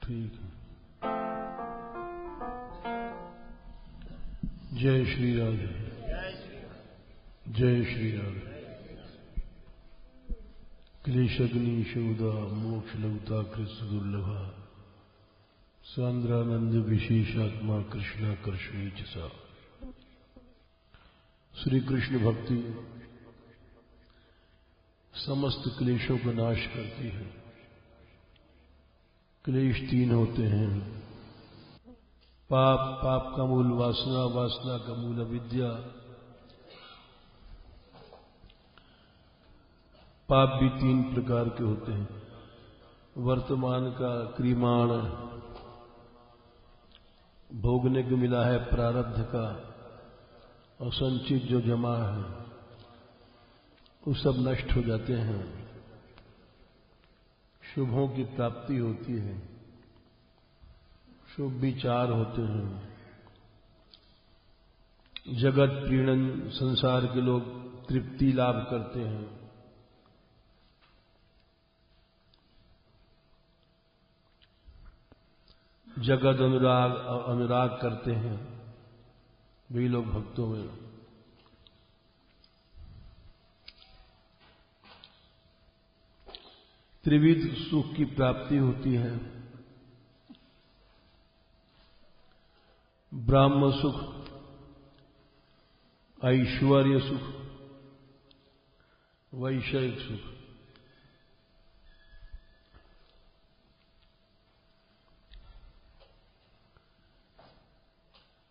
ठीक है। जय श्री राधे, जय श्री राधे। क्लेशग्नि शोदा मोक्ष लौता कृष्ण दुर्लभा सांद्रानंद विशेषात्मा कृष्णाकर्षणी सा। श्री कृष्ण भक्ति समस्त क्लेशों का नाश करती है। क्लेश तीन होते हैं, पाप, पाप का मूल वासना, वासना का मूल अविद्या। पाप भी तीन प्रकार के होते हैं, वर्तमान का क्रियमाण भोगने को मिला है, प्रारब्ध का, और संचित जो जमा है वो सब नष्ट हो जाते हैं। शुभों की प्राप्ति होती है, शुभ विचार होते हैं। जगत प्रीणन, संसार के लोग तृप्ति लाभ करते हैं। जगत अनुराग अनुराग करते हैं वे लोग भक्तों में। त्रिविध सुख की प्राप्ति होती है, ब्राह्म सुख, ऐश्वर्य सुख, वैषयिक सुख।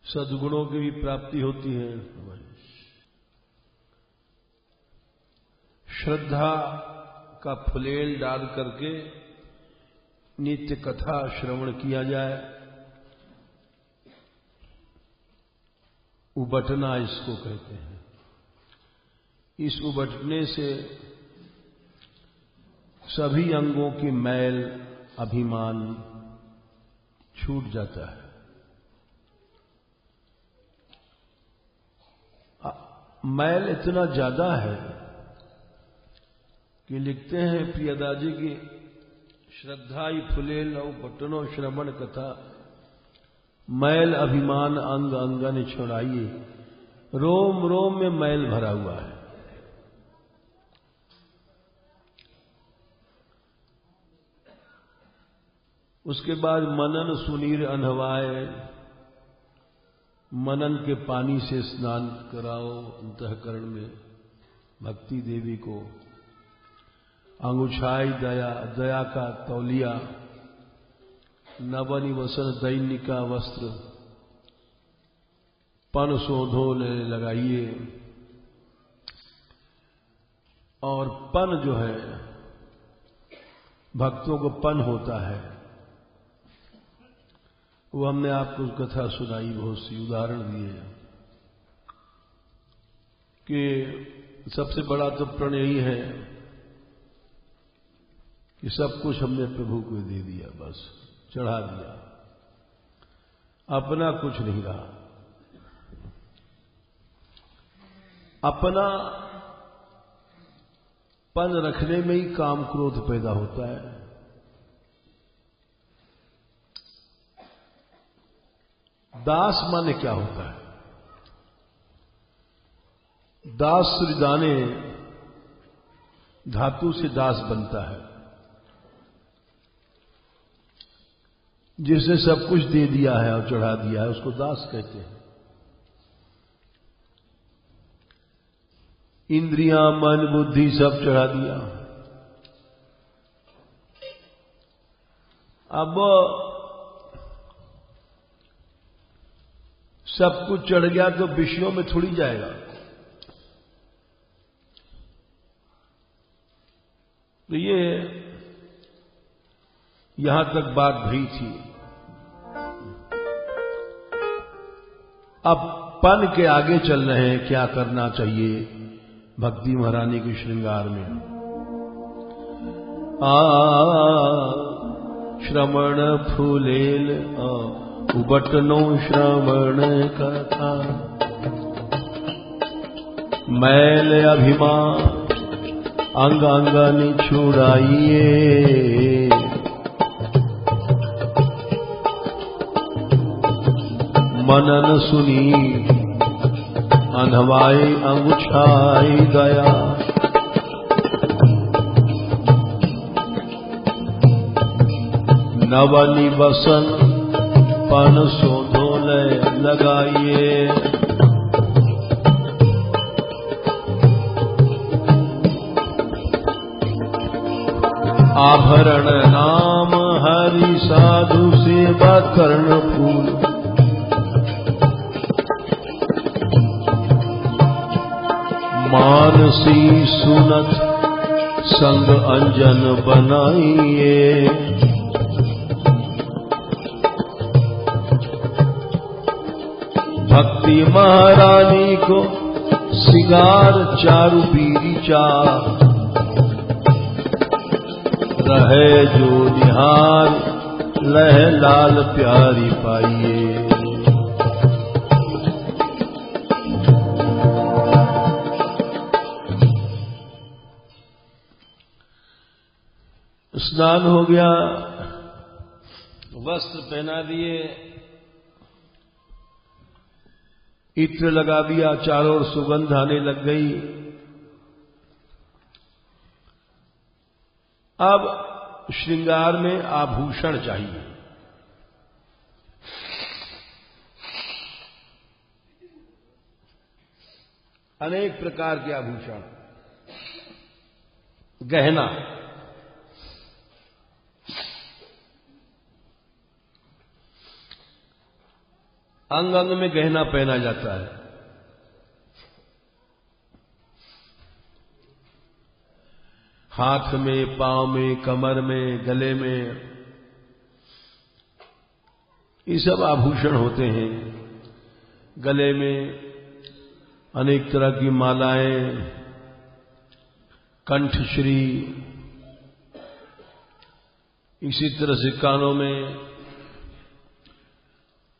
सद्गुणों की भी प्राप्ति होती है। श्रद्धा का फुलेल डाल करके नित्य कथा श्रवण किया जाए, उबटना इसको कहते हैं। इस उबटने से सभी अंगों की मैल, अभिमान छूट जाता है। मैल इतना ज्यादा है कि लिखते हैं प्रियदाजी की श्रद्धाई फुलेल बटनो श्रवण कथा, मैल अभिमान अंग अंगन छोड़ाइए। रोम रोम में मैल भरा हुआ है। उसके बाद मनन सुनीर अनहवाए, मनन के पानी से स्नान कराओ अंतःकरण में भक्ति देवी को। अंगुछाई दया, दया का तौलिया, नवनिवसन दैन्य का वस्त्र, पन शोधो लगाइए। और पन जो है, भक्तों को पन होता है, वो हमने आपको कथा सुनाई, बहुत सी उदाहरण दिए कि सबसे बड़ा तो प्रण यही है कि सब कुछ हमने प्रभु को दे दिया, बस चढ़ा दिया, अपना कुछ नहीं रहा। अपना पन रखने में ही काम क्रोध पैदा होता है। दास माने क्या होता है? दास सृदाने धातु से दास बनता है, जिसने सब कुछ दे दिया है और चढ़ा दिया है, उसको दास कहते हैं। इंद्रियां, मन, बुद्धि सब चढ़ा दिया। अब सब कुछ चढ़ गया तो विषयों में थोड़ी जाएगा। तो ये यहां तक बात भई थी। अब पन के आगे चल रहे हैं, क्या करना चाहिए भक्ति महारानी के श्रृंगार में। श्रवण फूलेल उबटनो श्रवण कथा, मैल अभिमान अंग अंगन छुड़ाइए। मनन सुनी अनहवाई अंगुछाई दया। नवनी बसन पन सोधोले लगाइए। आभरण नाम हरि साधु सेवा कर्ण फूल। मानसी सुनत संग अंजन बनाइए। भक्ति महारानी को सिगार चारु बीरी चा। रहे जो निहार लह लाल प्यारी पाइए। स्नान हो गया, वस्त्र पहना दिए, इत्र लगा दिया, चारों ओर सुगंध आने लग गई। अब श्रृंगार में आभूषण चाहिए। अनेक प्रकार के आभूषण, गहना। अंग अंग में गहना पहना जाता है। हाथ में, पांव में, कमर में, गले में, ये सब आभूषण होते हैं। गले में अनेक तरह की मालाएं, कंठश्री, इसी तरह से कानों में,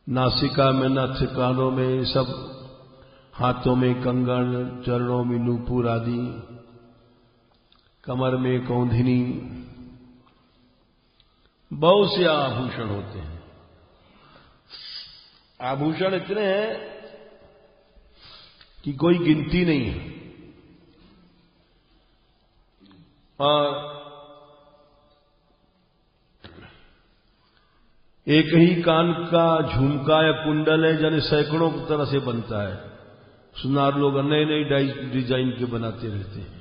नासिका में नथ, कानों में सब, हाथों में कंगन, चरणों में नूपुर आदि, कमर में कौंधिनी, बहुत से आभूषण होते हैं। आभूषण इतने हैं कि कोई गिनती नहीं है। और एक ही कान का झुमका या कुंडल है, जाने सैकड़ों तरह से बनता है। सुनार लोग नए नए डिजाइन के बनाते रहते हैं।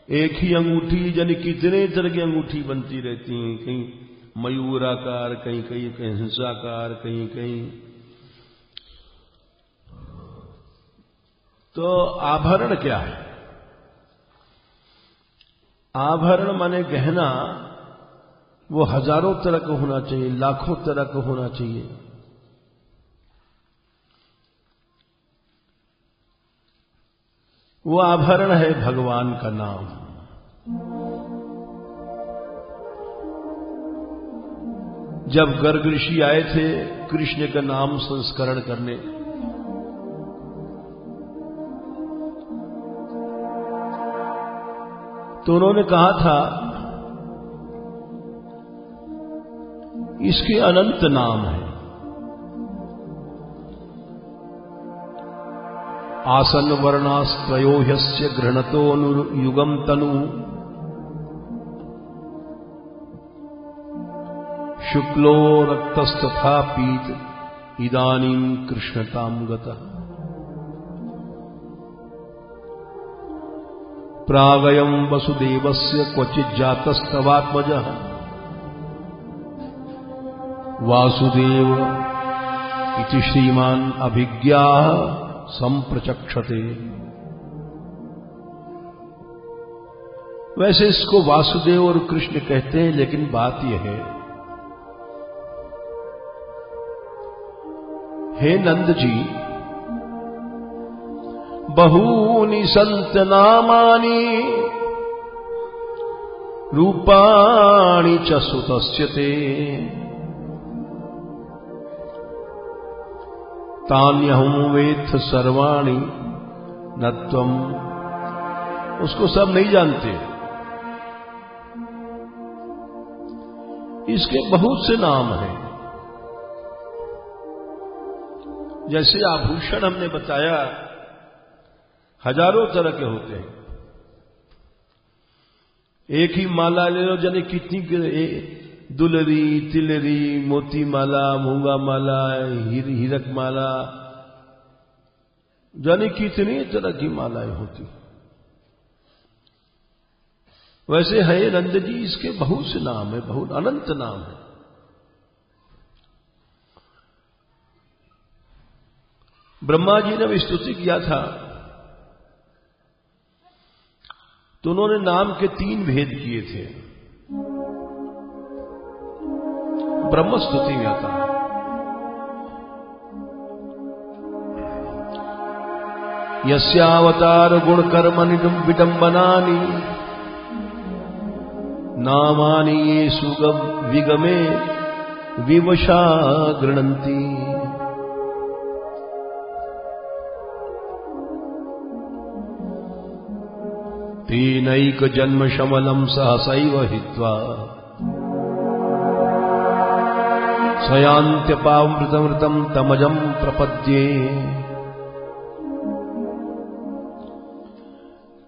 एक ही अंगूठी जाने कितने तरह की अंगूठी बनती रहती हैं, कहीं मयूराकार, कहीं कहीं कहीं हंसाकार, कहीं कहीं। तो आभरण क्या है? आभरण माने गहना, वो हजारों तरह का होना चाहिए, लाखों तरह का होना चाहिए। वो आभरण है भगवान का नाम। जब गर्ग ऋषि आए थे कृष्ण का नाम संस्करण करने, तो उन्होंने कहा था इसके अनंत नाम है। आसन वर्णास्त्रयो ह्यस्य गृह्णतो युगम तनु। शुक्लो रक्तस्तथा पीत इदानीं कृष्णतां गतः। प्रागयं वसुदेवस्य क्वचित् जातस्तवात्मजः। वासुदेव इति श्रीमान् अभिज्ञाः संप्रचक्षते। वैसे इसको वासुदेव और कृष्ण कहते हैं, लेकिन बात यह है, हे नंद जी, बहूनि संत नामानि रूपाणि च सुतस्य ते। तान्यहं वेत्थ सर्वाणि न त्वम्। उसको सब नहीं जानते। इसके बहुत से नाम हैं। जैसे आभूषण हमने बताया हजारों तरह के होते हैं। एक ही माला ले लो, जाने कितनी दुलरी, तिलरी, मोती माला, मूंगा माला, हीरक माला, जाने कितनी तरह की मालाएं होती। वैसे है नंद जी, इसके बहुत से नाम है, बहुत अनंत नाम है। ब्रह्मा जी ने स्तुति किया था तो उन्होंने नाम के 3 भेद किए थे। ब्रह्म स्तुति में आता है यस्यावतार गुण कर्म विडंबनानि नामानि ये सुगम विगमे विवशा गृणन्ति। तेनैक जन्म शमलम सहसैव हित्वा स्वयान्त्यपामृतमृतम तमजम प्रपद्ये।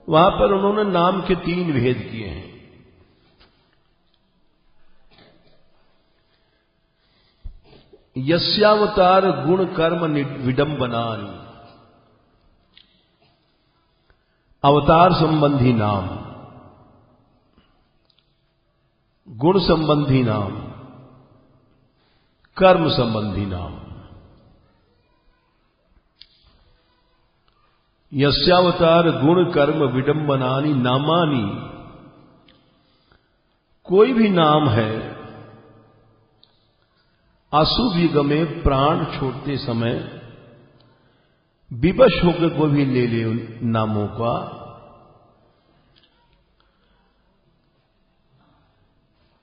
वहां पर उन्होंने नाम के 3 भेद किए हैं। यस्यावतार गुण कर्म विडंबनानि, अवतार संबंधी नाम, गुण संबंधी नाम, कर्म संबंधी नाम। यस्यावतार गुण कर्म विडंबनानि नामानि, कोई भी नाम है अशुभ युग में प्राण छोड़ते समय विवश होकर कोई भी ले ले उन नामों का,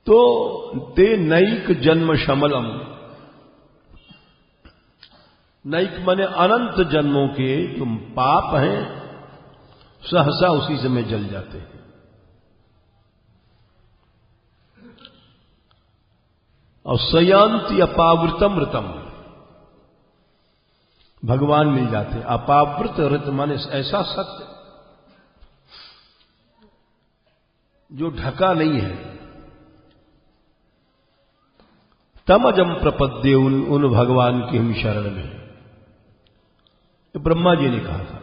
तो ते नैक जन्म शमलम, नैक माने अनंत जन्मों के तुम पाप हैं सहसा उसी समय जल जाते हैं। और सयांति अपावृतम ऋतम, भगवान मिल जाते। अपावृत ऋत माने ऐसा सत्य जो ढका नहीं है। तमजम प्रपद्ये, उन भगवान की हम शरण में। तो ब्रह्मा जी ने कहा था,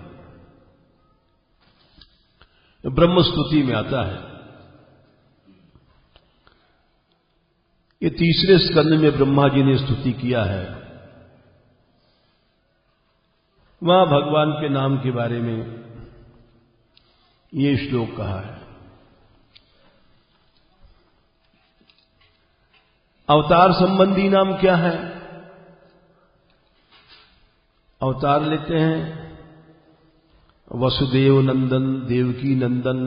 ब्रह्म स्तुति में आता है। ये 3रे स्कंद में ब्रह्मा जी ने स्तुति किया है। वहां भगवान के नाम के बारे में ये श्लोक कहा है। अवतार संबंधी नाम क्या है? अवतार लेते हैं वसुदेव नंदन, देवकी नंदन,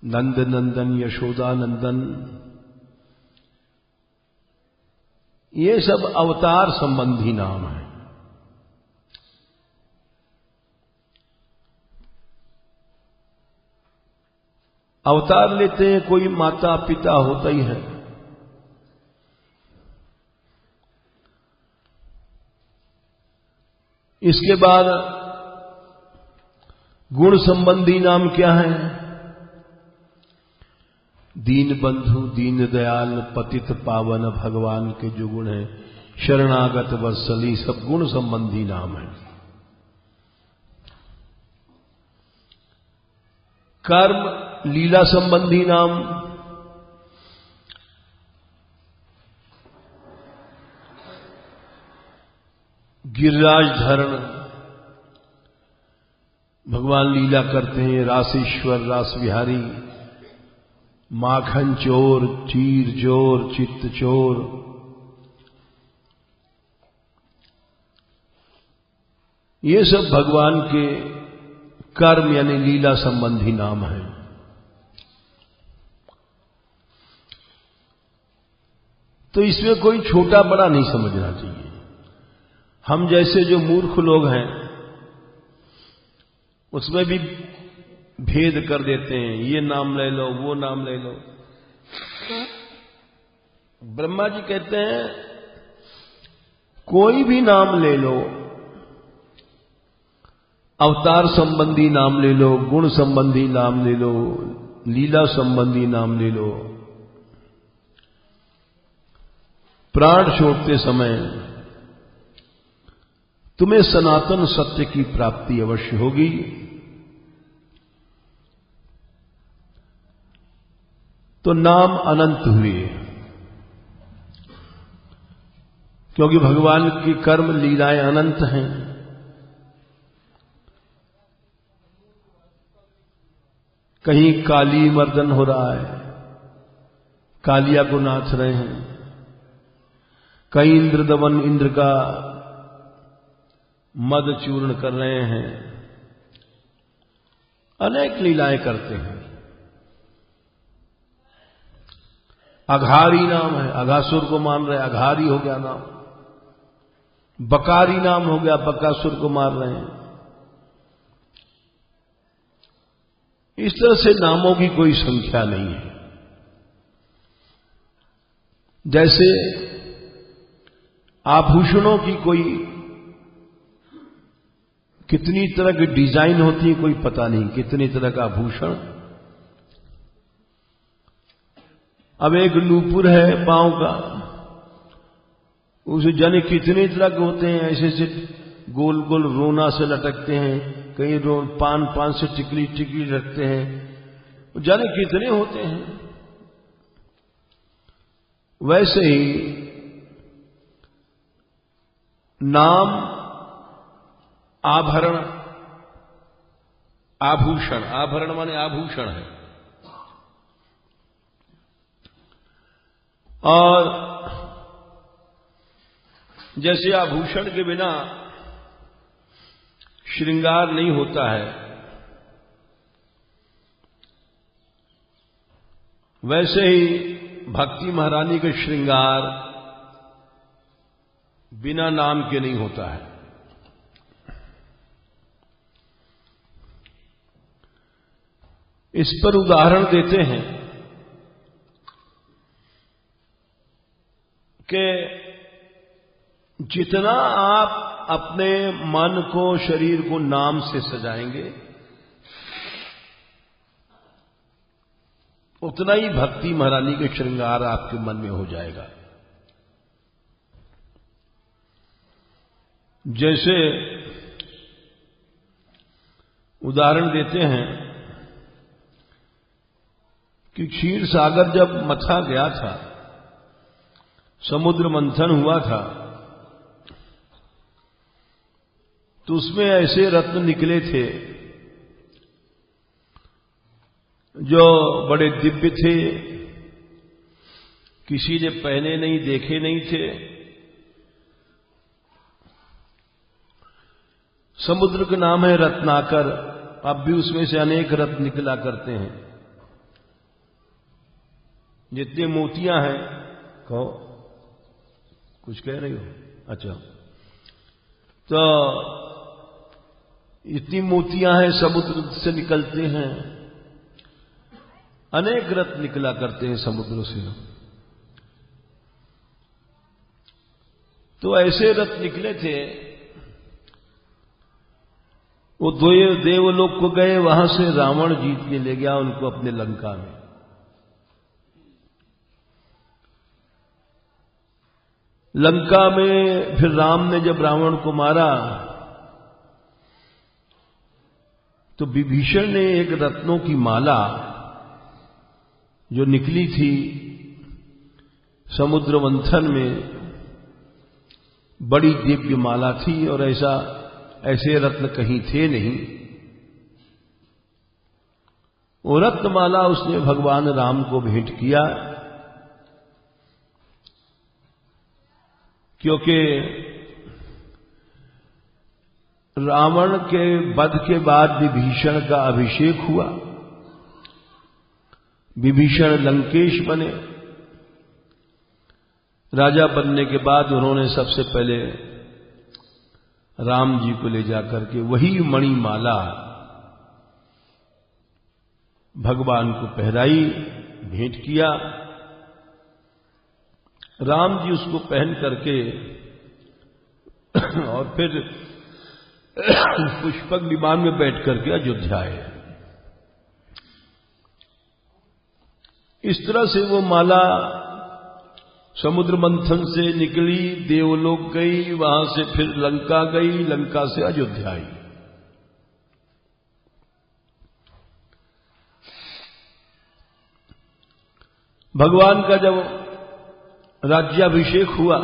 नंद नंदन, यशोदा नंदन, ये सब अवतार संबंधी नाम है। अवतार लेते हैं, कोई माता पिता होता ही है। इसके बाद गुण संबंधी नाम क्या है? दीन बंधु, दीन दयाल, पतित पावन भगवान के जो गुण हैं, शरणागत वत्सली, सब गुण संबंधी नाम है। कर्म लीला संबंधी नाम, गिरिराज धरण, भगवान लीला करते हैं, रासेश्वर, रास विहारी, माखन चोर, चीर चोर, चित्त चोर, ये सब भगवान के कर्म यानी लीला संबंधी नाम है। तो इसमें कोई छोटा बड़ा नहीं समझना चाहिए। हम जैसे जो मूर्ख लोग हैं उसमें भी भेद कर देते हैं, ये नाम ले लो, वो नाम ले लो। ब्रह्मा जी कहते हैं कोई भी नाम ले लो, अवतार संबंधी नाम ले लो, गुण संबंधी नाम ले लो, लीला संबंधी नाम ले लो, प्राण छोड़ते समय तुम्हें सनातन सत्य की प्राप्ति अवश्य होगी। तो नाम अनंत हुए, क्योंकि भगवान की कर्म लीलाएं अनंत हैं। कहीं काली मर्दन हो रहा है, कालिया को नाच रहे हैं, कहीं इंद्रदमन इंद्र का मद चूर्ण कर रहे हैं, अनेक लीलाएं करते हैं। अघारी नाम है, अघासुर को मान रहे, अघारी हो गया नाम। बकारी नाम हो गया, बकासुर को मार रहे हैं। इस तरह से नामों की कोई संख्या नहीं है। जैसे आभूषणों की कोई कितनी तरह की डिजाइन होती है कोई पता नहीं, कितनी तरह का आभूषण। अब एक नूपुर है पांव का, उसे जाने कितने तरह के होते हैं, ऐसे ऐसे गोल गोल रोना से लटकते हैं, कहीं पान से टिकली टिकली रखते हैं, जाने कितने होते हैं। वैसे ही नाम आभरण, आभूषण, आभरण माने आभूषण है। और जैसे आभूषण के बिना श्रृंगार नहीं होता है, वैसे ही भक्ति महारानी के श्रृंगार बिना नाम के नहीं होता है। इस पर उदाहरण देते हैं कि जितना आप अपने मन को, शरीर को नाम से सजाएंगे, उतना ही भक्ति महारानी के श्रृंगार आपके मन में हो जाएगा। जैसे उदाहरण देते हैं कि क्षीर सागर जब मथा गया था, समुद्र मंथन हुआ था, तो उसमें ऐसे रत्न निकले थे जो बड़े दिव्य थे, किसी ने पहने नहीं, देखे नहीं थे। समुद्र का नाम है रत्नाकर, अब भी उसमें से अनेक रत्न निकला करते हैं। जितने मोतियां हैं, कहो कुछ कह रही हो? अच्छा, तो इतनी मोतियां हैं, समुद्र से निकलते हैं, अनेक रत्न निकला करते हैं समुद्र से। तो ऐसे रत्न निकले थे, वो देवलोक को गए, वहां से रावण जीत के ले गया उनको अपने लंका में। लंका में फिर राम ने जब रावण को मारा तो विभीषण ने एक रत्नों की माला जो निकली थी समुद्र मंथन में, बड़ी दिव्य माला थी और ऐसे रत्न कहीं थे नहीं। वो रत्नमाला उसने भगवान राम को भेंट किया, क्योंकि रावण के वध के बाद विभीषण का अभिषेक हुआ, विभीषण लंकेश बने। राजा बनने के बाद उन्होंने सबसे पहले राम जी को ले जाकर के वही मणिमाला भगवान को पहनाई, भेंट किया। राम जी उसको पहन करके और फिर पुष्पक विमान में बैठ करके अयोध्या आए। इस तरह से वो माला समुद्र मंथन से निकली, देवलोक गई, वहां से फिर लंका गई, लंका से अयोध्या आई। भगवान का जब राज्याभिषेक हुआ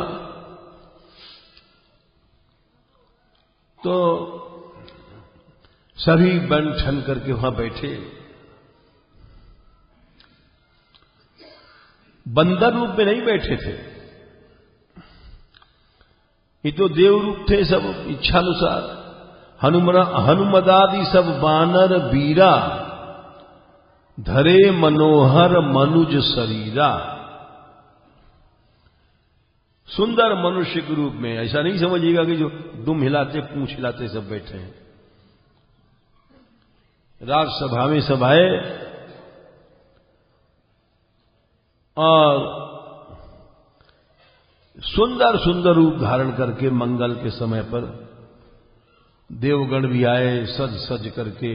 तो सभी बन ठन करके वहां बैठे। बंदर रूप में नहीं बैठे थे, ये तो देव रूप थे सब इच्छानुसार। हनुमदादि सब बानर वीरा, धरे मनोहर मनुज शरीरा। सुंदर मनुष्य के रूप में, ऐसा नहीं समझिएगा कि जो दुम हिलाते पूंछ हिलाते सब बैठे हैं। राजसभा में सब आए और सुंदर सुंदर रूप धारण करके मंगल के समय पर देवगण भी आए सज सज करके।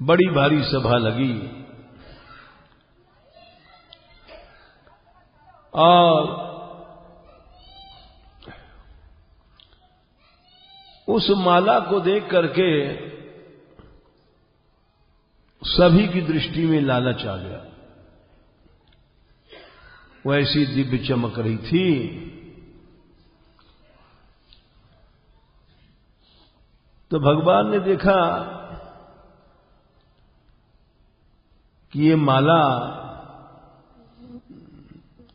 बड़ी भारी सभा लगी और उस माला को देख करके सभी की दृष्टि में लालच आ गया। वो ऐसी दिव्य चमक रही थी तो भगवान ने देखा कि ये माला,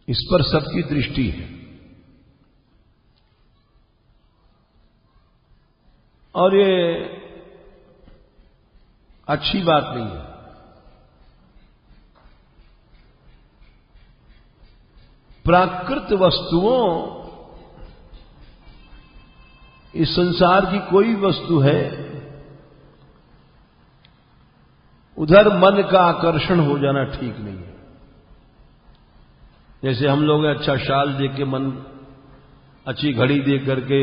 इस पर सबकी दृष्टि है और ये अच्छी बात नहीं है। प्राकृत वस्तुओं, इस संसार की कोई वस्तु है, उधर मन का आकर्षण हो जाना ठीक नहीं है। जैसे हम लोग अच्छा शाल देख के मन, अच्छी घड़ी देख करके,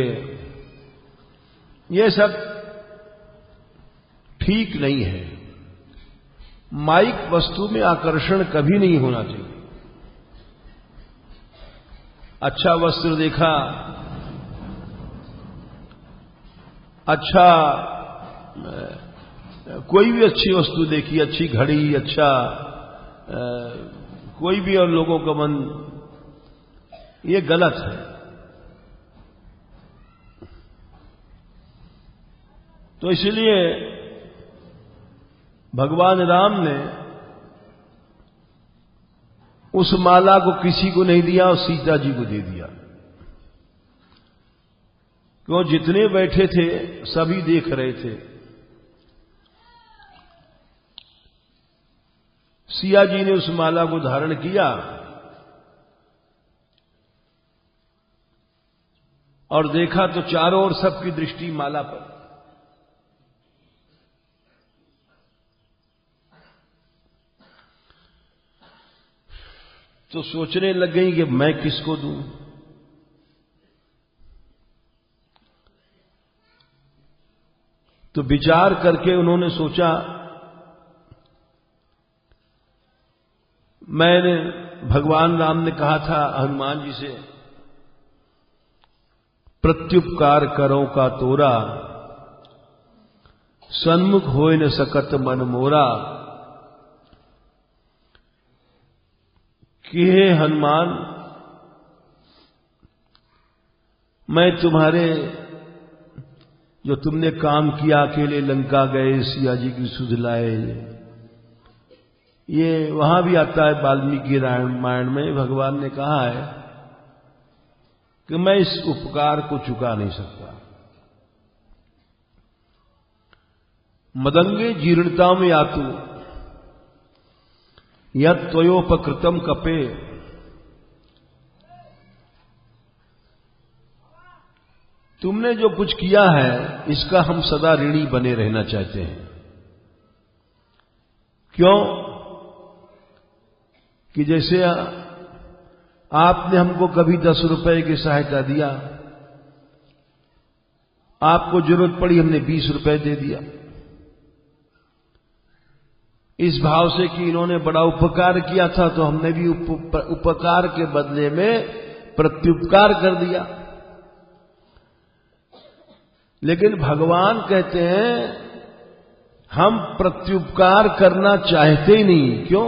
ये सब ठीक नहीं है। माइक वस्तु में आकर्षण कभी नहीं होना चाहिए। अच्छा वस्त्र देखा, अच्छा कोई भी अच्छी वस्तु देखी, अच्छी घड़ी, अच्छा कोई भी, और लोगों का मन, ये गलत है। तो इसलिए भगवान राम ने उस माला को किसी को नहीं दिया और सीता जी को दे दिया। क्यों, जितने बैठे थे सभी देख रहे थे। सिया जी ने उस माला को धारण किया और देखा तो चारों ओर सबकी दृष्टि माला पर। तो सोचने लग गई कि मैं किसको दूं। तो विचार करके उन्होंने सोचा, मैंने, भगवान राम ने कहा था हनुमान जी से, प्रत्युपकार करो का तोरा, सन्मुख होय न सकत मन मोरा। कि हे हनुमान, मैं तुम्हारे, जो तुमने काम किया, अकेले लंका गए, सिया जी की सुध लाए, ये वहां भी आता है वाल्मीकि रामायण में। भगवान ने कहा है कि मैं इस उपकार को चुका नहीं सकता। मदंगे जीर्णता में आतु यत् त्वयोपकृतम कपे। तुमने जो कुछ किया है इसका हम सदा ऋणी बने रहना चाहते हैं। क्यों कि जैसे आपने हमको कभी 10 रुपए की सहायता दिया, आपको जरूरत पड़ी हमने 20 रुपए दे दिया, इस भाव से कि इन्होंने बड़ा उपकार किया था तो हमने भी उपकार के बदले में प्रत्युपकार कर दिया। लेकिन भगवान कहते हैं हम प्रत्युपकार करना चाहते ही नहीं। क्यों?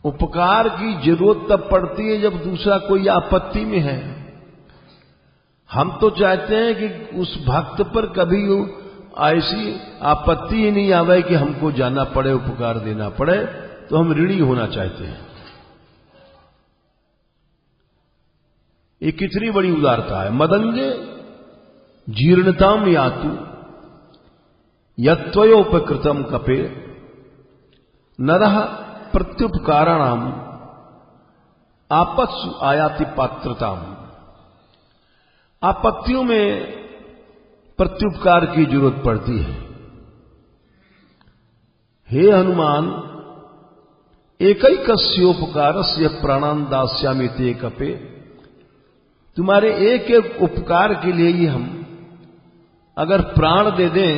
उपकार की जरूरत तब पड़ती है जब दूसरा कोई आपत्ति में है। हम तो चाहते हैं कि उस भक्त पर कभी ऐसी आपत्ति ही नहीं आवे कि हमको जाना पड़े, उपकार देना पड़े, तो हम ऋणी होना चाहते हैं। ये कितनी बड़ी उदारता है। मदंगे जीर्णताम यातु यत्वयोपकृतम कपे नरः प्रत्युपकाराणाम आपत्सु आयाति पात्रताम। आपत्तियों में प्रत्युपकार की जरूरत पड़ती है। हे हनुमान, एकैकस्योपकारस्य प्राणान् दास्यामि ते कपे। तुम्हारे एक एक उपकार के लिए ही हम अगर प्राण दे दें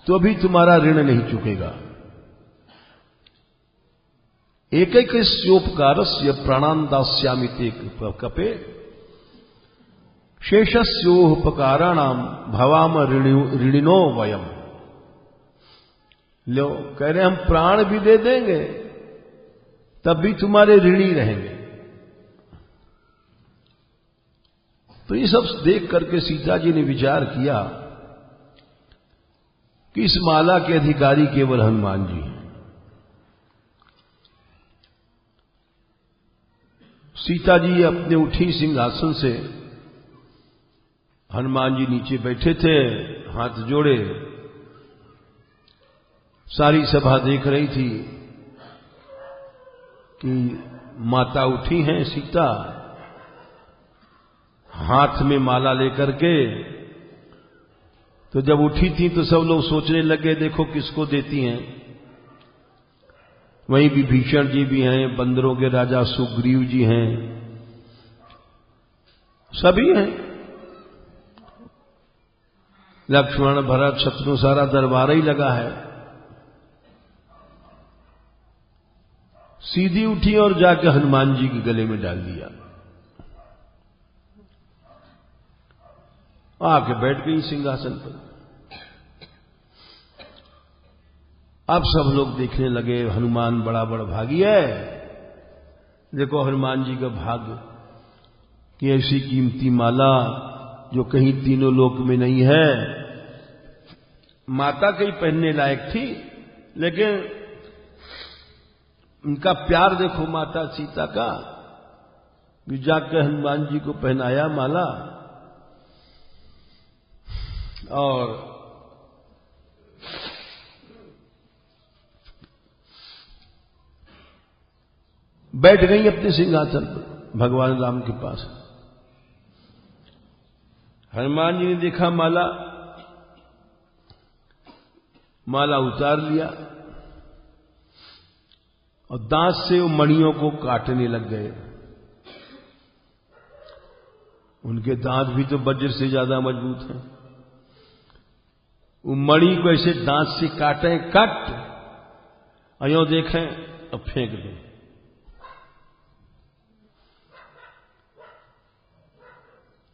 तो भी तुम्हारा ऋण नहीं चुकेगा। एकैकस्योपकारस्य प्राणान् दास्यामि ते कपे शेषस्योपकाराणाम भवाम ऋणिनो वयम। लो, कह रहे हम प्राण भी दे देंगे तब भी तुम्हारे ऋणी रहेंगे। तो ये सब देख करके सीता जी ने विचार किया कि इस माला के अधिकारी केवल हनुमान जी हैं। सीता जी अपने उठी सिंहासन से, हनुमान जी नीचे बैठे थे, हाथ जोड़े। सारी सभा देख रही थी कि माता उठी हैं सीता, हाथ में माला लेकर के। तो जब उठी थी तो सब लोग सोचने लगे देखो किसको देती हैं। वहीं विभीषण जी भी हैं, बंदरों के राजा सुग्रीव जी हैं, सभी हैं, लक्ष्मण भरत शत्रु, सारा दरबार ही लगा है। सीधी उठी और जाके हनुमान जी के गले में डाल दिया, आके बैठ गई सिंहासन पर। अब सब लोग देखने लगे हनुमान बड़ा बड़ा भागी है। देखो हनुमान जी का भाग्य कि ऐसी कीमती माला जो कहीं तीनों लोक में नहीं है। माता कहीं पहनने लायक थी, लेकिन उनका प्यार देखो माता सीता का, जाकर हनुमान जी को पहनाया माला। और बैठ गई अपने सिंहासन पर भगवान राम के पास। हनुमान जी ने देखा माला, माला उतार लिया और दांत से वो मणियों को काटने लग गए। उनके दांत भी तो वज्र से ज्यादा मजबूत हैं। वो मणि को ऐसे दांत से काटें, कट अयों देखें और फेंक दें।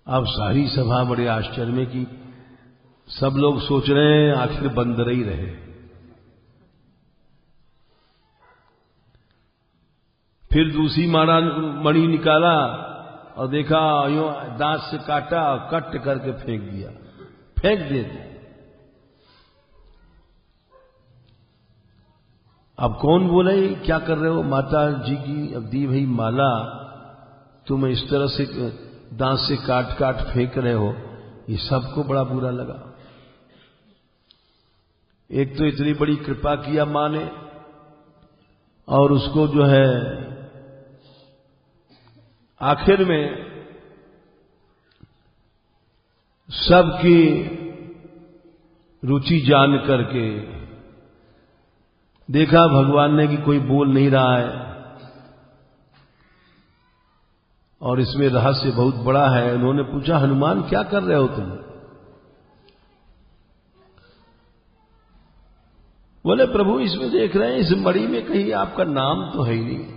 अब सारी सभा बड़े आश्चर्य में कि सब लोग सोच रहे हैं आखिर बंदर ही रहे। फिर दूसरी मणि निकाला और देखा यूं दांत से काटा और कट करके फेंक दिया, फेंक दे। अब कौन बोले क्या कर रहे हो माता जी की अब दी भई माला, तुम इस तरह से दांत से काट काट फेंक रहे हो। ये सबको बड़ा बुरा लगा। एक तो इतनी बड़ी कृपा किया मां ने, और उसको जो है आखिर में सबकी रुचि जान करके देखा भगवान ने कि कोई बोल नहीं रहा है, और इसमें रहस्य बहुत बड़ा है। उन्होंने पूछा, हनुमान क्या कर रहे हो तुम? बोले, प्रभु इसमें देख रहे हैं, इस मणि में कहीं आपका नाम तो है ही नहीं,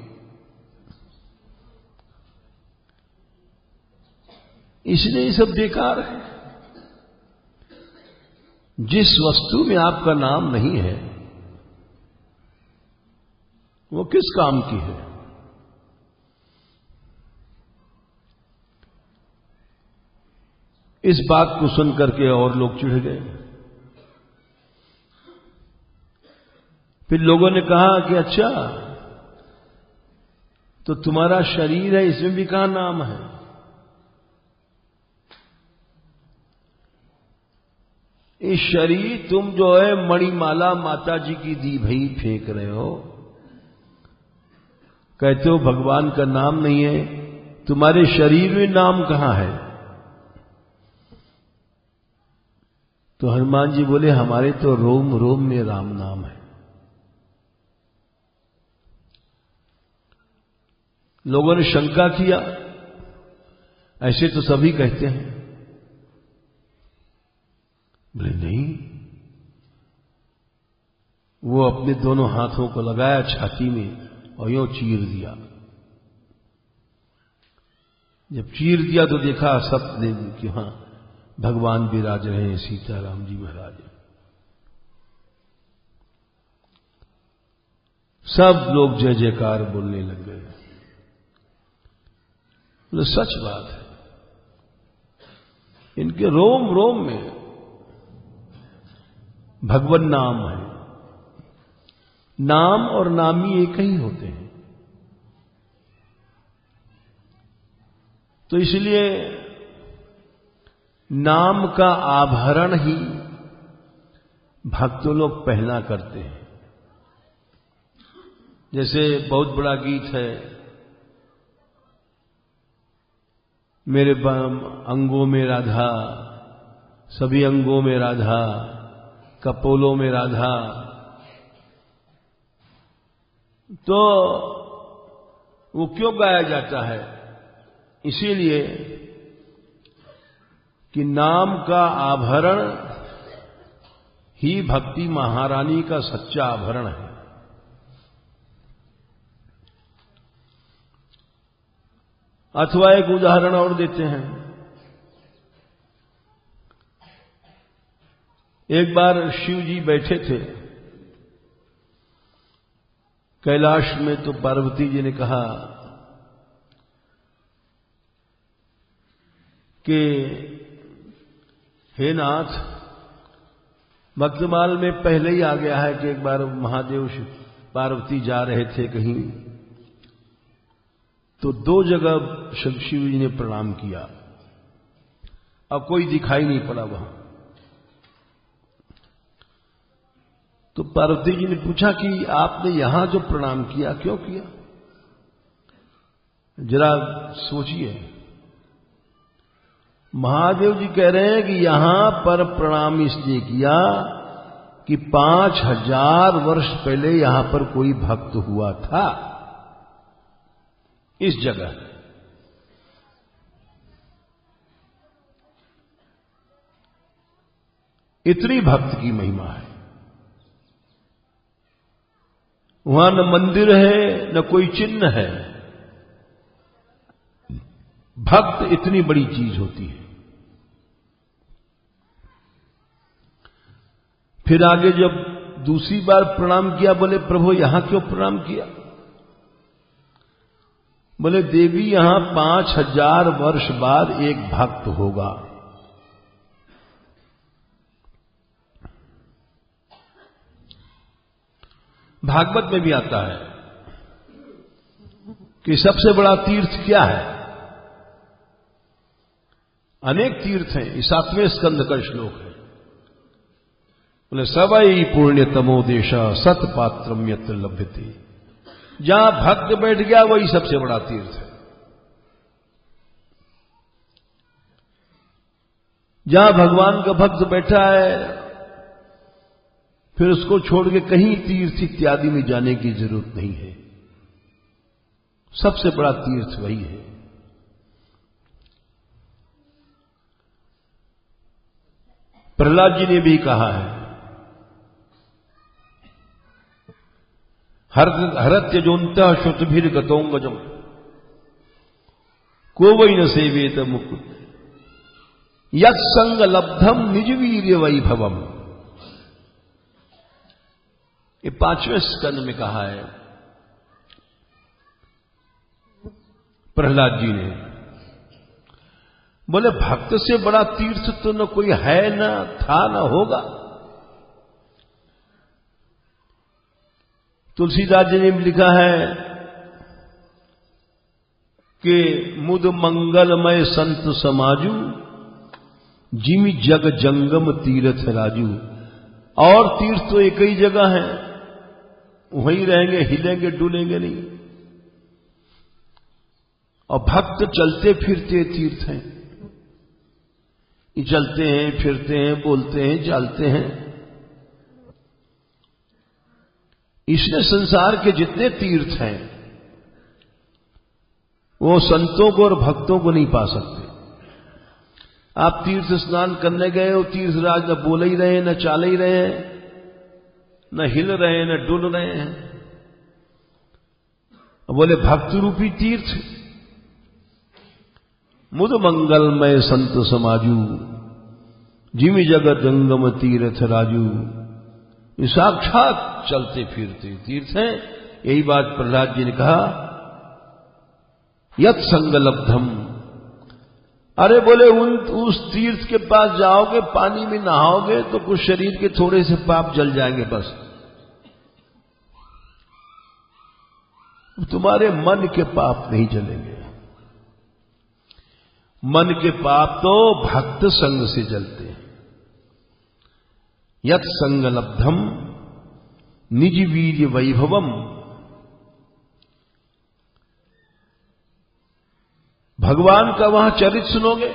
इसलिए ये सब बेकार है। जिस वस्तु में आपका नाम नहीं है वो किस काम की है? इस बात को सुनकर के और लोग चिढ़ गए। फिर लोगों ने कहा कि अच्छा, तो तुम्हारा शरीर है, इसमें भी कहां नाम है? इस शरीर तुम जो है मणिमाला माता जी की दी भई फेंक रहे हो, कहते हो भगवान का नाम नहीं है, तुम्हारे शरीर में नाम कहां है? तो हनुमान जी बोले, हमारे तो रोम रोम में राम नाम है। लोगों ने शंका किया, ऐसे तो सभी कहते हैं। बोले नहीं, वो अपने दोनों हाथों को लगाया छाती में और यूं चीर दिया। जब चीर दिया तो देखा सत्य कि हां भगवान विराज रहे हैं, सीताराम जी महाराज। सब लोग जय जयकार बोलने लग गए। बोले सच बात है, इनके रोम रोम में भगवान नाम है। नाम और नामी एक ही होते हैं। तो इसलिए नाम का आभरण ही भक्त लोग पहना करते हैं। जैसे बहुत बड़ा गीत है, मेरे अंगों में राधा, सभी अंगों में राधा, कपोलों में राधा। तो वो क्यों गाया जाता है? इसीलिए कि नाम का आभरण ही भक्ति महारानी का सच्चा आभरण है। अथवा एक उदाहरण और देते हैं। एक बार शिव जी बैठे थे कैलाश में, तो पार्वती जी ने कहा कि हे नाथ, भक्तमाल में पहले ही आ गया है कि एक बार महादेव पार्वती जा रहे थे कहीं, तो दो जगह शिव जी ने प्रणाम किया, अब कोई दिखाई नहीं पड़ा वहां। तो पार्वती जी ने पूछा कि आपने यहां जो प्रणाम किया क्यों किया? जरा सोचिए। महादेव जी कह रहे हैं कि यहां पर प्रणाम इसलिए किया कि 5000 वर्ष पहले यहां पर कोई भक्त हुआ था, इस जगह। इतनी भक्त की महिमा है। वहां न मंदिर है न कोई चिन्ह है, भक्त इतनी बड़ी चीज होती है। फिर आगे जब दूसरी बार प्रणाम किया, बोले प्रभु यहां क्यों प्रणाम किया? बोले देवी यहां 5000 वर्ष बाद एक भक्त होगा। भागवत में भी आता है कि सबसे बड़ा तीर्थ क्या है? अनेक तीर्थ हैं, इस 7वें स्कंद का श्लोक है। बोले सवै पुण्यतमो देशा सत्पात्रम यत्र लभ्यते। जहां भक्त बैठ गया वही सबसे बड़ा तीर्थ है। जहां भगवान का भक्त बैठा है, फिर उसको छोड़ के कहीं तीर्थ इत्यादि में जाने की जरूरत नहीं है। सबसे बड़ा तीर्थ वही है। प्रहलाद जी ने भी कहा है, हरत्यजोन्ता श्रुतभिर गतोंगजम को वही न सेवेत मुकुट यत्संग लब्धम निज वीर्य वैभवम। ये 5वें स्कंद में कहा है प्रहलाद जी ने। बोले भक्त से बड़ा तीर्थ तो न कोई है, न था, न होगा। तुलसीदास जी ने लिखा है कि मुद मंगलमय संत समाजू जिमि जग जंगम तीर्थ राजू। और तीर्थ तो एक ही जगह है, वहीं रहेंगे, हिलेंगे डुलेंगे नहीं। और भक्त चलते फिरते तीर्थ हैं, ये चलते हैं, फिरते हैं, बोलते हैं, चालते हैं। इसलिए संसार के जितने तीर्थ हैं वो संतों को और भक्तों को नहीं पा सकते। आप तीर्थ स्नान करने गए हो, तीर्थराज न बोल ही रहे हैं, न चाल ही रहे हैं, न हिल रहे हैं, न डुल रहे हैं। बोले भक्त रूपी तीर्थ मुद मंगलमय संत समाजू जिमि जगत जंगम तीर्थ राजू। ये साक्षात चलते फिरते तीर्थ हैं। यही बात प्रहलाद जी ने कहा, यत संग लब्धम। अरे बोले उस तीर्थ के पास जाओगे, पानी में नहाओगे तो कुछ शरीर के थोड़े से पाप जल जाएंगे बस। तुम्हारे मन के पाप नहीं जलेंगे। मन के पाप तो भक्त संग से जलते हैं। यत संग लब्धम निज वीर्य वैभवम। भगवान का वहां चरित्र सुनोगे,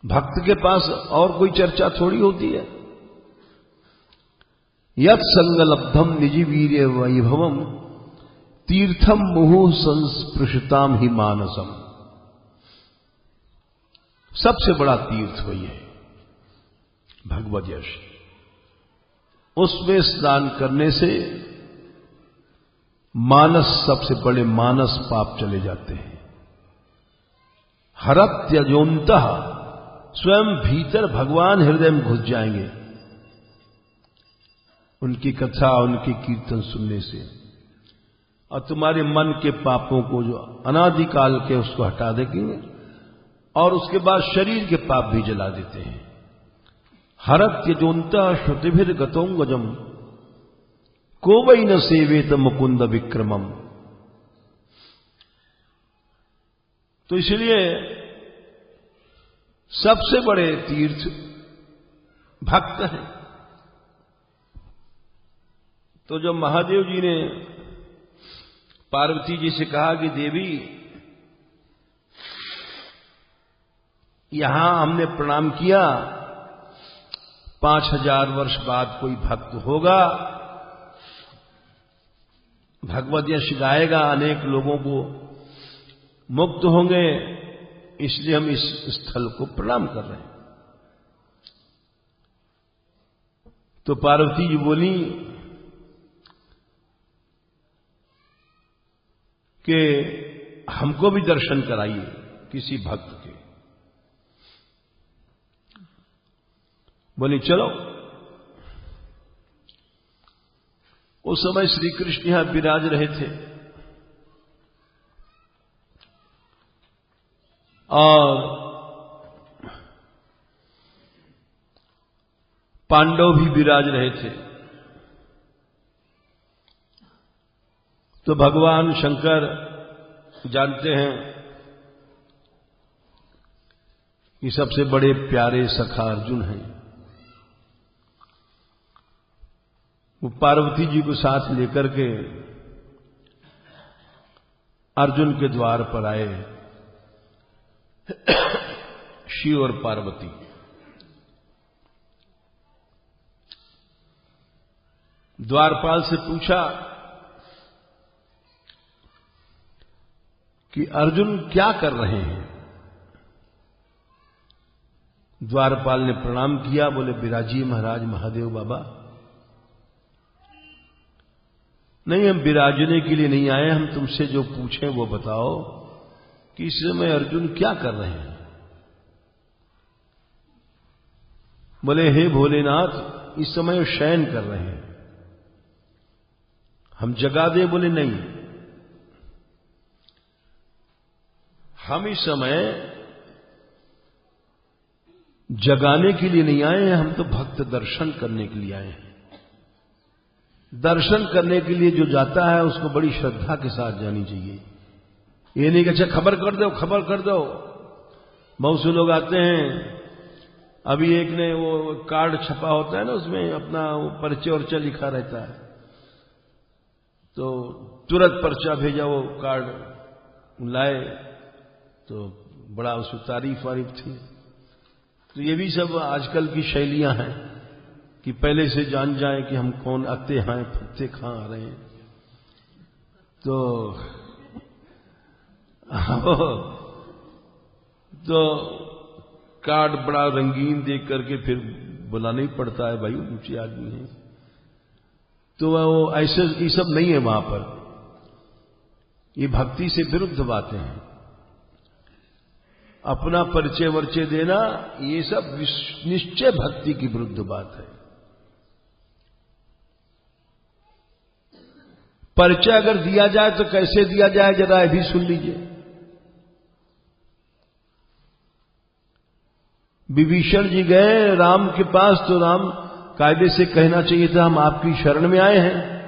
भक्त के पास और कोई चर्चा थोड़ी होती है। यत संग लब्धम निज वीर्य वैभवम तीर्थम मुहुः संस्पृशताम ही मानसम। सबसे बड़ा तीर्थ वही है भगवद यश। उसमें स्नान करने से मानस, सबसे बड़े मानस पाप चले जाते हैं। हरत्यजोन्तः, स्वयं भीतर भगवान हृदय में घुस जाएंगे उनकी कथा, उनकी कीर्तन सुनने से। और तुम्हारे मन के पापों को जो अनादिकाल के उसको हटा देंगे और उसके बाद शरीर के पाप भी जला देते हैं। हरत्यजोन्तः श्रुतिभिर गतोंगजम को वै न सेवेत मुकुंद विक्रमम। तो इसलिए सबसे बड़े तीर्थ भक्त हैं। तो जब महादेव जी ने पार्वती जी से कहा कि देवी यहां हमने प्रणाम किया, 5000 वर्ष बाद कोई भक्त होगा, भगवद यश गाएगा, अनेक लोगों को मुक्त होंगे, इसलिए हम इस स्थल को प्रणाम कर रहे हैं। तो पार्वती जी बोली कि हमको भी दर्शन कराइए किसी भक्त के। बोली चलो। उस समय श्री कृष्ण यहां विराज रहे थे और पांडव भी विराज रहे थे। तो भगवान शंकर जानते हैं कि सबसे बड़े प्यारे सखा अर्जुन हैं। वो पार्वती जी को साथ लेकर के अर्जुन के द्वार पर आए, शिव और पार्वती। द्वारपाल से पूछा कि अर्जुन क्या कर रहे हैं। द्वारपाल ने प्रणाम किया, बोले बिराजिए महाराज महादेव बाबा। नहीं, हम बिराजने के लिए नहीं आए, हम तुमसे जो पूछें वो बताओ कि इस समय अर्जुन क्या कर रहे हैं। बोले हे भोलेनाथ, इस समय वो शयन कर रहे हैं, हम जगा दे। बोले नहीं, हम इस समय जगाने के लिए नहीं आए हैं, हम तो भक्त दर्शन करने के लिए आए हैं। दर्शन करने के लिए जो जाता है उसको बड़ी श्रद्धा के साथ जानी चाहिए। ये नहीं कि अच्छा खबर कर दो, खबर कर दो। बहुत से लोग आते हैं, अभी एक ने वो कार्ड छपा होता है ना, उसमें अपना वो परिचय वर्चा लिखा रहता है, तो तुरंत पर्चा भेजा, वो कार्ड लाए तो बड़ा उसमें तारीफ वारीफ थी। तो ये भी सब आजकल की शैलियां हैं कि पहले से जान जाए कि हम कौन आते हैं, फत्ते कहां आ रहे हैं। तो कार्ड बड़ा रंगीन देख करके फिर बुलाना ही पड़ता है, भाई ऊंचे आदमी है। तो वो ऐसे ये सब नहीं है वहां पर, ये भक्ति से विरुद्ध बातें हैं। अपना परिचय वर्चय देना, ये सब निश्चय भक्ति की विरुद्ध बात है। परिचय अगर दिया जाए तो कैसे दिया जाए, जरा भी सुन लीजिए। विभीषण जी गए राम के पास, तो राम कायदे से कहना चाहिए था हम आपकी शरण में आए हैं,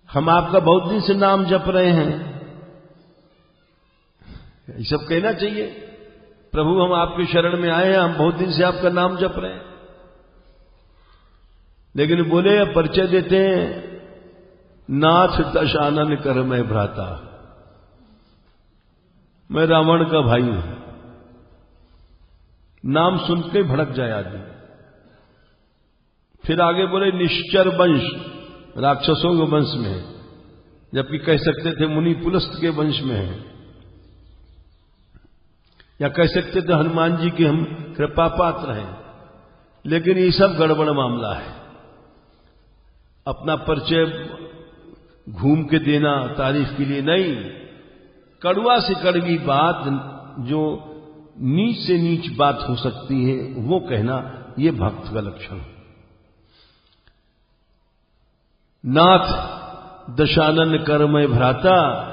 हम आपका बहुत दिन से नाम जप रहे हैं, ये सब कहना चाहिए। प्रभु हम आपकी शरण में आए हैं, हम बहुत दिन से आपका नाम जप रहे हैं। लेकिन बोले परिचय देते हैं, नाथ दशानन कर मैं भ्राता, मैं रावण का भाई हूं। नाम सुन के भड़क जाए आदमी। फिर आगे बोले निश्चर वंश, राक्षसों के वंश में है, जबकि कह सकते थे मुनि पुलस्त के वंश में है, या कह सकते थे हनुमान जी के हम कृपा पात्र हैं। लेकिन ये सब गड़बड़ मामला है। अपना परिचय घूम के देना तारीफ के लिए नहीं, कड़वा से कड़वी बात, जो नीच से नीच बात हो सकती है, वो कहना, ये भक्त का लक्षण। नाथ दशानन कर मैं भ्राता,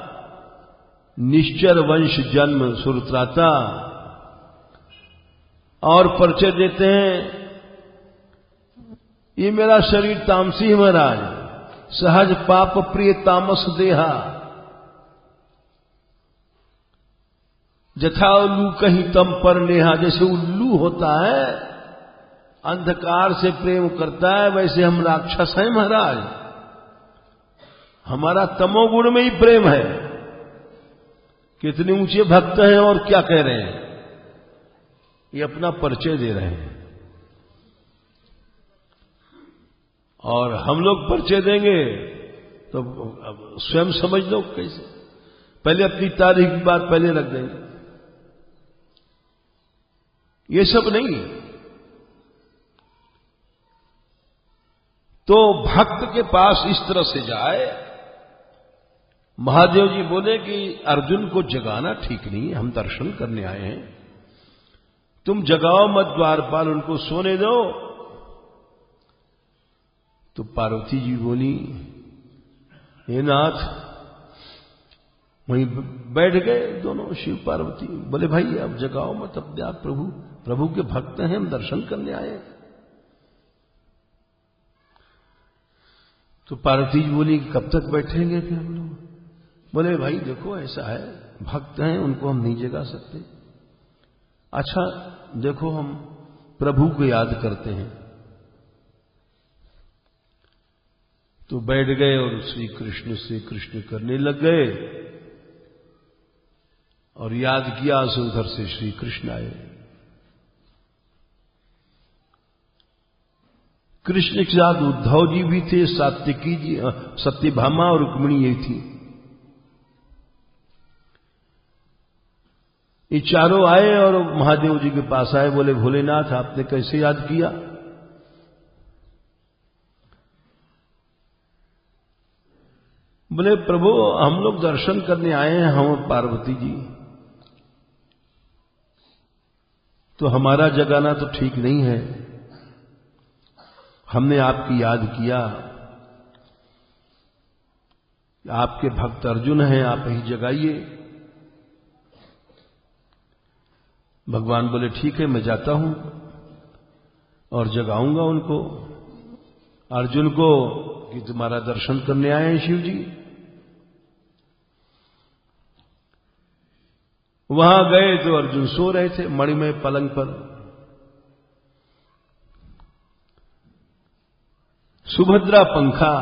निश्चर वंश जन्म सुरत्राता। और परिचय देते हैं, ये मेरा शरीर तामसी महाराज, सहज पाप प्रिय तामस देहा, जथा उल्लू कहीं तम पर नेहा। जैसे उल्लू होता है अंधकार से प्रेम करता है, वैसे हम राक्षस हैं महाराज, हमारा तमोगुण में ही प्रेम है। कितने ऊंचे भक्त हैं और क्या कह रहे हैं, ये अपना परिचय दे रहे हैं। और हम लोग परिचय देंगे तो स्वयं समझ लो कैसे, पहले अपनी तारीख की बात पहले रख देंगे। ये सब नहीं। तो भक्त के पास इस तरह से जाए। महादेव जी बोले कि अर्जुन को जगाना ठीक नहीं है, हम दर्शन करने आए हैं, तुम जगाओ मत द्वारपाल, उनको सोने दो। तो पार्वती जी बोली हे नाथ, वहीं बैठ गए दोनों शिव पार्वती। बोले भाई अब जगाओ मत, अब आप प्रभु के भक्त हैं, हम दर्शन करने आए। तो पार्वती जी बोली कब तक बैठेंगे फिर हम लोग। बोले भाई देखो ऐसा है, भक्त हैं, उनको हम नहीं जगा सकते। अच्छा देखो हम प्रभु को याद करते हैं। तो बैठ गए और श्री कृष्ण करने लग गए और याद किया। से उधर से श्री कृष्ण आए। कृष्ण के साथ उद्धव जी भी थे, सात्विकी जी, सत्यभामा और रुक्मिणी यही थी। ये चारों आए और महादेव जी के पास आए, बोले भोलेनाथ आपने कैसे याद किया? बोले प्रभु हम लोग दर्शन करने आए हैं, हम पार्वती जी, तो हमारा जगाना तो ठीक नहीं है। हमने आपकी याद किया, आपके भक्त अर्जुन हैं, आप ही जगाइए। भगवान बोले ठीक है मैं जाता हूं और जगाऊंगा उनको, अर्जुन को, कि तुम्हारा दर्शन करने आए हैं शिव जी। वहां गए तो अर्जुन सो रहे थे मणिमय पलंग पर। सुभद्रा पंखा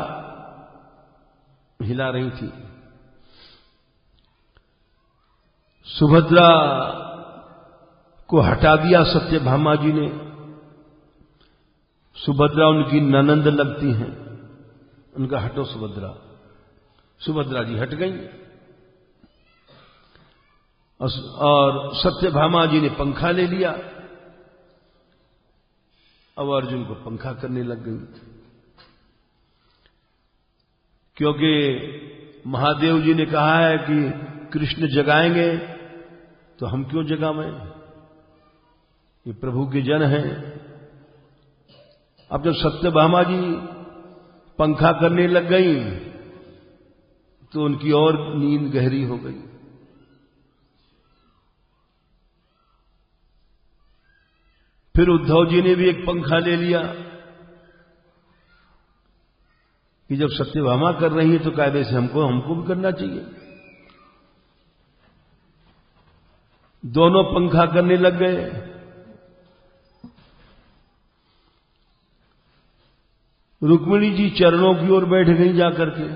हिला रही थी। सुभद्रा को हटा दिया सत्यभामा जी ने। सुभद्रा उनकी ननंद लगती हैं, उनका हटो सुभद्रा। सुभद्रा जी हट गई और सत्यभामा जी ने पंखा ले लिया। अब अर्जुन को पंखा करने लग गई, क्योंकि महादेव जी ने कहा है कि कृष्ण जगाएंगे, तो हम क्यों जगावें, ये प्रभु के जन हैं। अब जब सत्यभामा जी पंखा करने लग गई तो उनकी और नींद गहरी हो गई। फिर उद्धव जी ने भी एक पंखा ले लिया कि जब सत्यभामा कर रही है तो कायदे से हमको भी करना चाहिए। दोनों पंखा करने लग गए। रुक्मिणी जी चरणों की ओर बैठ गई जाकर के,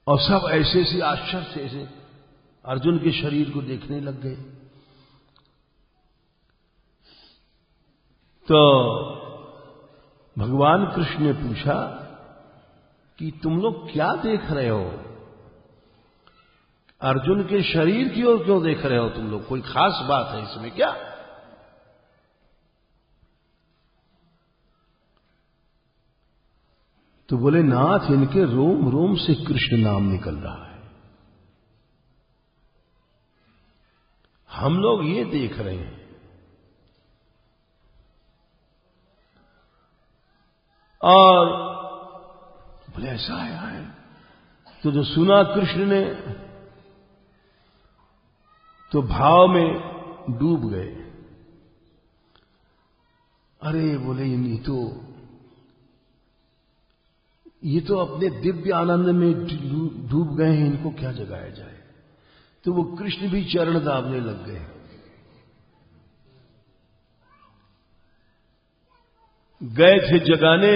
और सब ऐसे से आश्चर्य से अर्जुन के शरीर को देखने लग गए। तो भगवान कृष्ण ने पूछा कि तुम लोग क्या देख रहे हो? अर्जुन के शरीर की ओर क्यों देख रहे हो तुम लोग? कोई खास बात है इसमें क्या? तो बोले नाथ, इनके रोम रोम से कृष्ण नाम निकल रहा है, हम लोग ये देख रहे हैं। और बोले ऐसा है। तो जो सुना कृष्ण ने तो भाव में डूब गए। अरे बोले ये तो अपने दिव्य आनंद में डूब गए हैं, इनको क्या जगाया जाए। तो वो कृष्ण भी चरण दाबने लग गए। गए थे जगाने।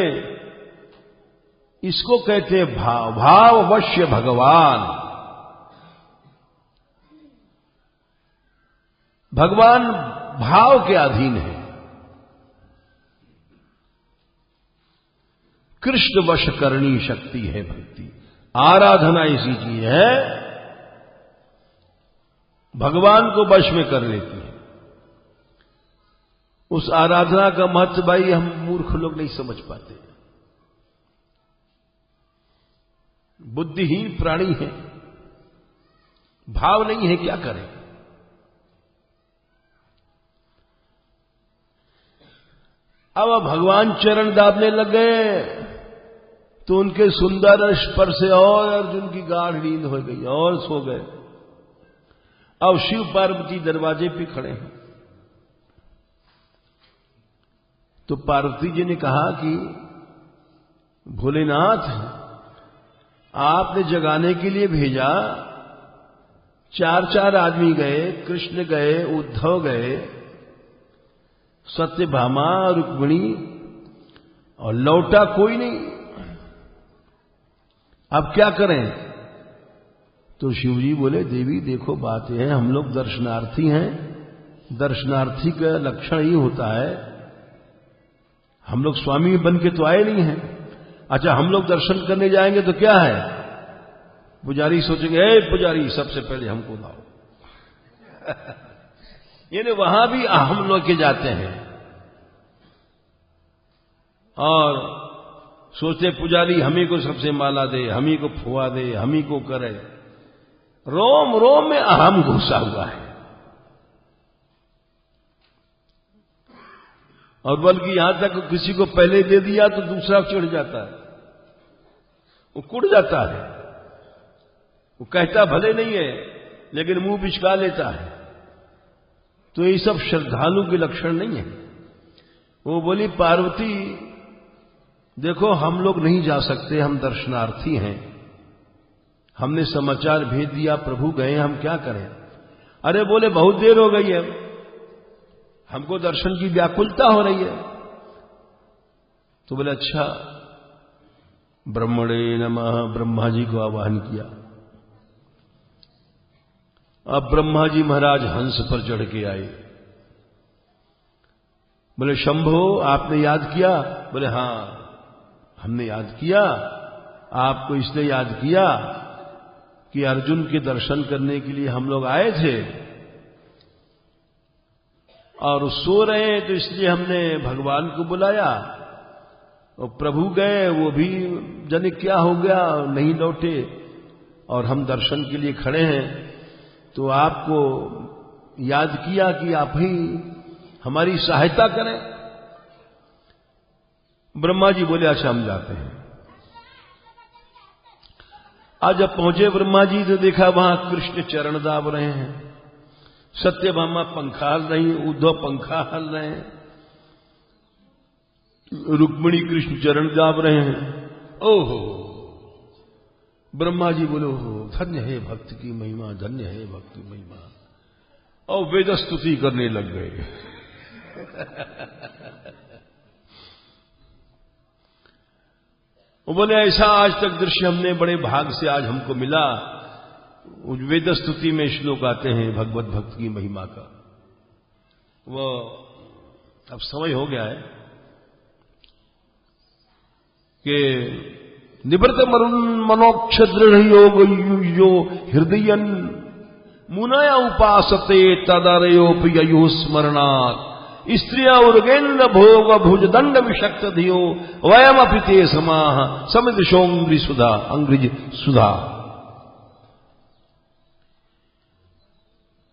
इसको कहते हैं भाव, भाववश्य भगवान। भगवान भाव के अधीन है। कृष्ण वश करनी शक्ति है भक्ति। आराधना ऐसी चीज है भगवान को वश में कर लेती है। उस आराधना का महत्व भाई हम मूर्ख लोग नहीं समझ पाते। बुद्धिहीन प्राणी है, भाव नहीं है, क्या करें। अब भगवान चरण दाबने लग गए तो उनके सुंदर स्पर्श से और अर्जुन की गाढ़ नींद हो गई और सो गए। अब शिव पार्वती दरवाजे पे खड़े हैं। तो पार्वती जी ने कहा कि भोलेनाथ, आपने जगाने के लिए भेजा, 4 आदमी गए, कृष्ण गए, उद्धव गए, सत्यभामा, रुक्मिणी, और लौटा कोई नहीं। अब क्या करें? तो शिवजी बोले देवी देखो बात यह है, हम लोग दर्शनार्थी हैं। दर्शनार्थी का लक्षण ही होता है, हम लोग स्वामी बन के तो आए नहीं हैं। अच्छा हम लोग दर्शन करने जाएंगे तो क्या है, पुजारी सोचेंगे, ए पुजारी सबसे पहले हमको लाओ। यानी वहां भी हम लोग के जाते हैं और सोचते पुजारी हमी को सबसे माला दे, हमी को फुआ दे, हमी को करे। रोम रोम में अहम घुसा हुआ है। और बल्कि यहां तक किसी को पहले दे दिया तो दूसरा चिढ़ जाता है, वो कुड़ जाता है। वो कहता भले नहीं है लेकिन मुंह बिचका लेता है। तो ये सब श्रद्धालु के लक्षण नहीं है। वो बोली पार्वती देखो हम लोग नहीं जा सकते, हम दर्शनार्थी हैं, हमने समाचार भेज दिया, प्रभु गए, हम क्या करें। अरे बोले बहुत देर हो गई है, हमको दर्शन की व्याकुलता हो रही है। तो बोले अच्छा, ब्रह्मणे नमः, ब्रह्मा जी को आवाहन किया। अब ब्रह्मा जी महाराज हंस पर चढ़ के आए। बोले शंभो आपने याद किया? बोले हां हमने याद किया। आपको इसलिए याद किया कि अर्जुन के दर्शन करने के लिए हम लोग आए थे और सो रहे हैं, तो इसलिए हमने भगवान को बुलाया। और प्रभु गए, वो भी जाने क्या हो गया, नहीं लौटे, और हम दर्शन के लिए खड़े हैं। तो आपको याद किया कि आप ही हमारी सहायता करें। ब्रह्मा जी बोले अच्छा हम जाते हैं। आज जब पहुंचे ब्रह्मा जी तो देखा वहां कृष्ण चरण दाब रहे हैं, सत्यभामा पंखा हल रही, उद्धव पंखा हल रहे हैं, रुक्मिणी कृष्ण चरण दाब रहे हैं। ओहो, ब्रह्मा जी बोलो धन्य है भक्त की महिमा, धन्य है भक्त की महिमा, और वेद स्तुति करने लग गए। वो बोले ऐसा आज तक दृश्य हमने बड़े भाग से आज हमको मिला। वेद स्तुति में श्लोक आते हैं भगवत भक्त की महिमा का, वो अब समय हो गया है कि निवृत्त मनोक्ष दृढ़ योग यो हृदय मुनय उपासते तदरयोपयु स्मरणात् स्त्रिया उर्गेन्द्र भोग भुज दंड विषक्त धियो वयम अपिते समाह समिदशोंग्रि सुधा अंग्रिज सुधा।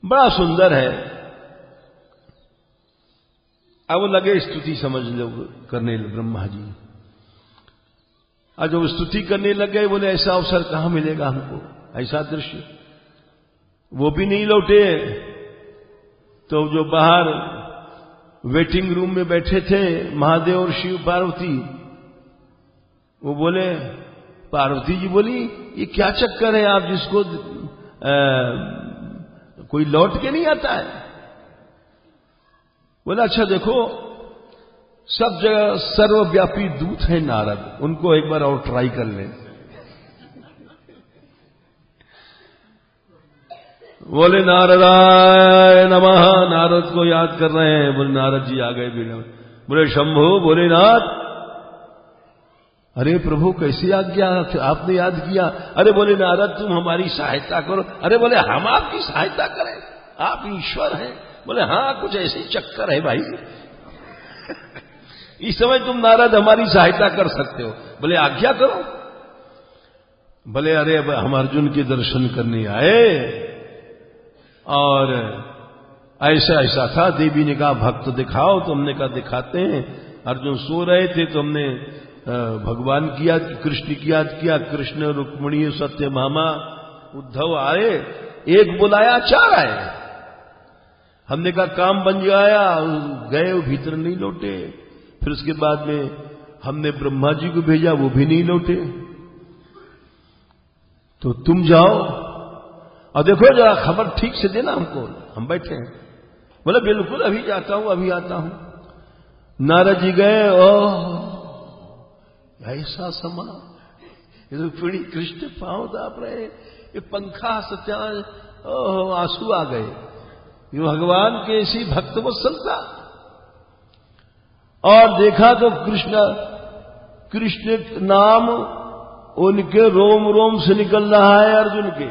बड़ा सुंदर है। अब लगे स्तुति समझ लो करने ब्रह्मा जी। आज जब स्तुति करने लग गए, बोले ऐसा अवसर कहां मिलेगा हमको, ऐसा दृश्य। वो भी नहीं लौटे। तो जो बाहर वेटिंग रूम में बैठे थे महादेव और शिव पार्वती, वो बोले, पार्वती जी बोली ये क्या चक्कर है आप जिसको कोई लौट के नहीं आता है। बोला अच्छा देखो सब जगह सर्वव्यापी दूत है नारद, उनको एक बार और ट्राई कर लें। बोले नारदाय नमः, नारद को याद कर रहे हैं। बोले नारद जी आ गए बिना। बोले शंभो, बोले नाथ, अरे प्रभु कैसे आज्ञा आपने याद किया? अरे बोले नारद तुम हमारी सहायता करो। अरे बोले हम आपकी सहायता करें, आप ईश्वर हैं। बोले हाँ कुछ ऐसे ही चक्कर है भाई। इस समय तुम नारद हमारी सहायता कर सकते हो। बोले आज्ञा करो। बोले अरे अब हम अर्जुन के दर्शन करने आए और ऐसा ऐसा था। देवी ने कहा भक्त दिखाओ, तो हमने कहा दिखाते हैं। अर्जुन सो रहे थे तो हमने भगवान की याद, कृष्ण की याद किया। कृष्ण, रुक्मिणी, सत्यभामा, उद्धव आए, एक बुलाया चार आए। हमने कहा काम बन गया, गए भीतर नहीं लौटे। फिर उसके बाद में हमने ब्रह्मा जी को भेजा, वो भी नहीं लौटे। तो तुम जाओ और देखो जरा खबर ठीक से देना हमको, हम बैठे हैं। बोले बिल्कुल अभी जाता हूं, अभी आता हूं। नारद जी गए, ओह ऐसा समा, ये तो पीड़ी कृष्ण पांव दाप रहे, ये पंखा सत्यान, ओह आंसू आ गए। ये भगवान के ऐसी भक्त वत्सलता। और देखा तो कृष्ण नाम उनके रोम रोम से निकल रहा है अर्जुन के,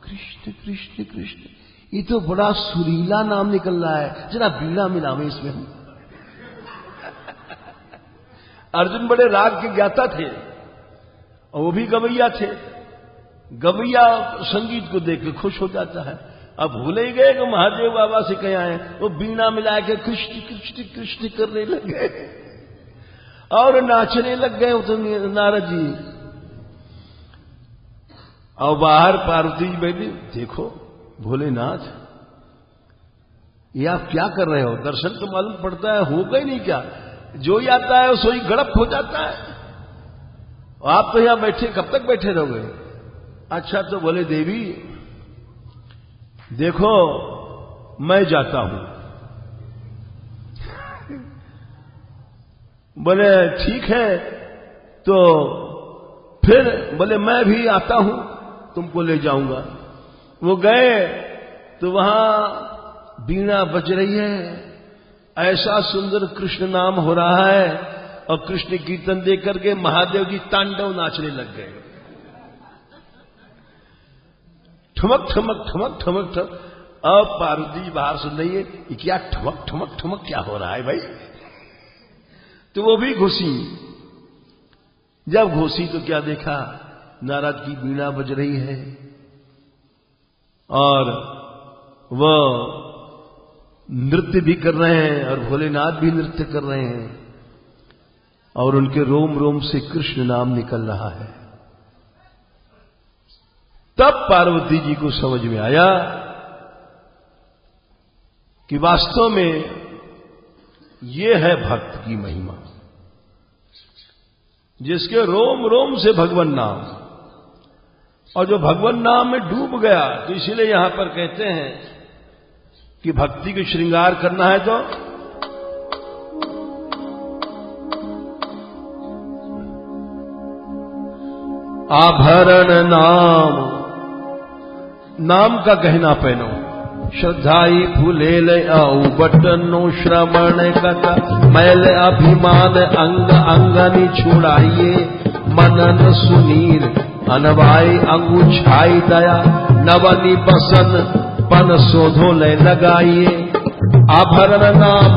कृष्ण कृष्ण कृष्ण, ये तो बड़ा सुरीला नाम निकल रहा है, जरा बीड़ा मिलावे इसमें हम। अर्जुन बड़े राग के ज्ञाता थे और वो भी गवैया थे। गवैया संगीत को देख के खुश हो जाता है। अब भूले ही गए कि महादेव बाबा से कहीं आए, वो बीड़ा मिला के कृष्ण कृष्ण कृष्ण करने लग गए और नाचने लग गए तो नारद जी। और बाहर पार्वती जी बैठी, देखो भोलेनाथ ये आप क्या कर रहे हो? दर्शन तो मालूम पड़ता है, होगा ही नहीं क्या? जो ही आता है सोई गड़प हो जाता है, और आप तो यहां बैठे, कब तक बैठे रहोगे? अच्छा तो बोले देवी देखो मैं जाता हूं। बोले ठीक है, तो फिर बोले मैं भी आता हूं, तुमको ले जाऊंगा। वो गए तो वहां बीणा बज रही है, ऐसा सुंदर कृष्ण नाम हो रहा है, और कृष्ण कीर्तन देख करके महादेव जी तांडव नाचने लग गए, ठमक ठमक ठमक ठमक ठमक। अब पार्वती जी बाहर सुन रही है, ये क्या ठमक ठमक ठमक क्या हो रहा है भाई? तो वो भी घुसी। जब घुसी तो क्या देखा, नारद की बीणा बज रही है और वह नृत्य भी कर रहे हैं और भोलेनाथ भी नृत्य कर रहे हैं, और उनके रोम रोम से कृष्ण नाम निकल रहा है। तब पार्वती जी को समझ में आया कि वास्तव में ये है भक्त की महिमा, जिसके रोम रोम से भगवान नाम, और जो भगवान नाम में डूब गया। तो इसीलिए यहां पर कहते हैं कि भक्ति को श्रृंगार करना है तो आभरण नाम, नाम का गहना पहनो, श्रद्धाई फूले ले आऊ बटनो श्रवण कथा, मैल अभिमान अंग अंगनि छुड़ाइए, मनन सुनीर अनवाई अंगु छाई दया, नवनी बसन पन शोधो ले लगाइए। आभरण नाम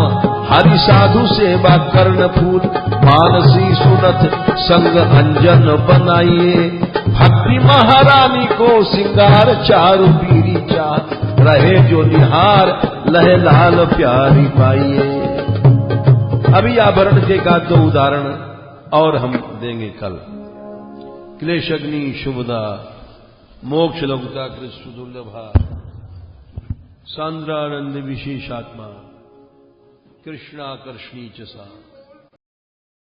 हरि साधु सेवा कर्ण फूल, मानसी सुनत संग अंजन बनाइए। भक्ति महारानी को सिंगार चारु पीरी चार, रहे जो निहार लहे लाल प्यारी पाइए। अभी आभरण के का दो उदाहरण और हम देंगे कल। क्लेशग्नि शुभदा, मोक्ष लघुता कृष्ण दुर्लभा, सांद्रानंद विशेषात्मा, कृष्णाकर्षणी च सा।